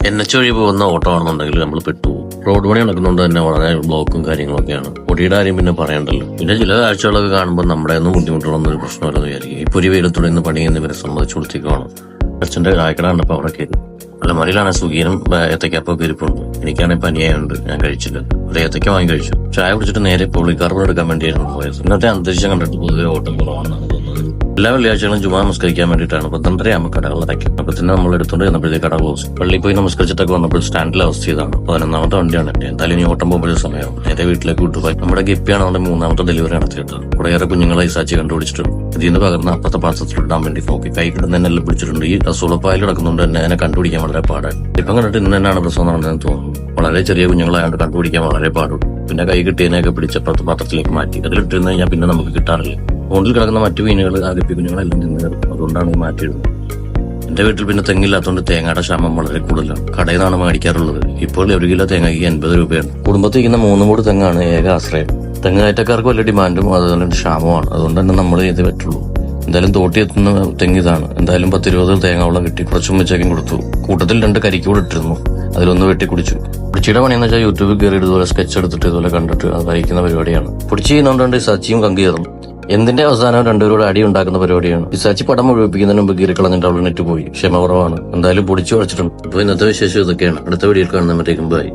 NH വഴി പോകുന്ന auto ആണെന്നുണ്ടെങ്കിൽ നമ്മൾ പെട്ടുപോകും. റോഡ് പണി നടക്കുന്നതുകൊണ്ട് തന്നെ വളരെ ബ്ലോക്കും കാര്യങ്ങളൊക്കെയാണ്. പൊടിയുടെ കാര്യം പിന്നെ പറയണ്ടല്ലോ. പിന്നെ ചില കാഴ്ചകളൊക്കെ കാണുമ്പോൾ നമ്മുടെ ഒന്നും ബുദ്ധിമുട്ടുള്ളൊരു പ്രശ്നമല്ലെന്ന് വിചാരിക്കും. ഈ പൊരി വെയിലത്തുടെ ഇന്ന് പണി എന്നിവരെ സംബന്ധിച്ച് കൊടുത്തേക്കുവാണ്. അച്ഛന്റെ ചായക്കട കണ്ടപ്പോൾ അവിടെ കയറി. അല്ല മലയിലാണ് സുഖീനും ഏത്തക്കപ്പൊക്കെ ഇരിപ്പുണ്ട്. എനിക്കാണെങ്കിൽ പനിയായുണ്ട്, ഞാൻ കഴിച്ചില്ല. ഒരു ഏത്തക്ക വാങ്ങി കഴിച്ചു. ചായ കുടിച്ചിട്ട് നേരെ പുള്ളിക്കാർബൺ എടുക്കാൻ വേണ്ടിയായിരുന്നു പോയത്. ഇന്നത്തെ അന്തരീക്ഷം കണ്ടിട്ട് പൊതുവെ ഓട്ടം കുറവാണെന്നാണ് തോന്നുന്നത്. എല്ലാ വെള്ളിയാഴ്ചകളും ജുമാ നമസ്കരിക്കാൻ വേണ്ടിയിട്ടാണ് 12:30 കടകൾ അടയ്ക്കും. അപ്പൊ തന്നെ നമ്മൾ എടുത്തുകൊണ്ട് ചെന്നപ്പോഴത്തേക്ക് കട ക്ലോസ്. പള്ളിയിൽ പോയി നമസ്കരിച്ചിട്ടൊക്കെ വന്നപ്പോൾ സ്റ്റാൻഡിൽ അവസ്ഥ ചെയ്താണ്. 11ാമത്തെ വണ്ടിയാണ്. എന്തായാലും ഇനി ഓട്ടം പോകുമ്പോഴൊരു സമയം നേരെ വീട്ടിലേക്ക് വിട്ടുപോയി. നമ്മുടെ ഗപ്പിയാണ് നമ്മുടെ 3ാമത്തെ ഡെലിവറി നടത്തിയിട്ടത്. കുറേയേറെ കുഞ്ഞുങ്ങളെ ഇസാച്ചി കണ്ടുപിടിച്ചിട്ടുണ്ട്. ഇതിന് പകർന്ന് അപ്പുറത്തെ പാത്രത്തിലിടാൻ വേണ്ടി നോക്കി കൈ കിട്ടുന്നതിനെല്ലാം പിടിച്ചിട്ടുണ്ട്. ഈ അസുളപ്പായിൽ കിടക്കുന്നുണ്ട് തന്നെ അതിനെ കണ്ടുപിടിക്കാൻ വളരെ പാടാണ്. ഇപ്പം കണ്ടിട്ട് ഇന്ന് തന്നെയാണ് പ്രസവം നടന്നതെന്ന് തോന്നുന്നു. വളരെ ചെറിയ കുഞ്ഞുങ്ങളായതുകൊണ്ട് കണ്ടുപിടിക്കാൻ വളരെ പാടുള്ളൂ. പിന്നെ കൈ കിട്ടിയതിനെയൊക്കെ പിടിച്ചപ്പുറത്തെ പാത്രത്തിലേക്ക് മാറ്റി. അതിലിട്ടിരുന്ന് കഴിഞ്ഞാൽ പിന്നെ നമുക്ക് കിട്ടാറില്ല. ഫോണിൽ കിടക്കുന്ന മറ്റു മീനുകൾ ആകപ്പി കുഞ്ഞുങ്ങളെല്ലാം നിന്ന് കിടക്കും. അതുകൊണ്ടാണ് ഈ മാറ്റിയിടുന്നത്. എന്റെ വീട്ടിൽ പിന്നെ തെങ്ങില്ലാത്തതുകൊണ്ട് തേങ്ങയുടെ ക്ഷാമം വളരെ കൂടുതലാണ്. കടയിൽ നിന്നാണ് മേടിക്കാറുള്ളത്. ഇപ്പോൾ 1 കിലോ തേങ്ങയ്ക്ക് 80 രൂപയാണ്. കുടുംബത്തിരിക്കുന്ന 3 മൂട് തെങ്ങാണ് ഏക ആശ്രയം. തെങ്ങ് കയറ്റക്കാർക്ക് വലിയ ഡിമാൻഡും അതുപോലെ ക്ഷാമമാണ്. അതുകൊണ്ട് തന്നെ നമ്മൾ ചെയ്തേ പറ്റുള്ളൂ. എന്തായാലും തോട്ടി എത്തുന്ന തെങ്ങിതാണ്. എന്തായാലും 10-20 തേങ്ങാവളം കിട്ടി. കുറച്ചും വെച്ചേക്കും കൊടുത്തു. കൂട്ടത്തിൽ 2 കരിക്കൂടെ ഇട്ടിരുന്നു. അതിലൊന്ന് വെട്ടി കുടിച്ചു. പിടിച്ചിയുടെ പണിയെന്ന് വെച്ചാൽ യൂട്യൂബിൽ കയറി ഇതുപോലെ സ്കെച്ച് എടുത്തിട്ട് ഇതുപോലെ കണ്ടിട്ട് അത് വരയ്ക്കുന്ന പരിപാടിയാണ്. പിടിച്ച് ചെയ്യുന്നതുകൊണ്ട് സച്ചിയും കങ്കേറും. എന്തിന്റെ അവസാനം രണ്ടുപേരോട് അടി ഉണ്ടാക്കുന്ന പരിപാടിയാണ്. ഇസാച്ചി പടം മുഴുവിപ്പിക്കുന്നതിന് മുമ്പ് കീറിക്കളഞ്ഞിട്ട് അവൾ നെറ്റ് പോയി. ക്ഷമ കുറവാണ്. എന്തായാലും പൊടിച്ചു വച്ചിട്ടുണ്ട്. ഇപ്പൊ ഇന്നത്തെ വിശേഷം ഇതൊക്കെയാണ്. അടുത്ത വീഡിയോയിൽ കാണുന്നവരേക്കും ബൈ.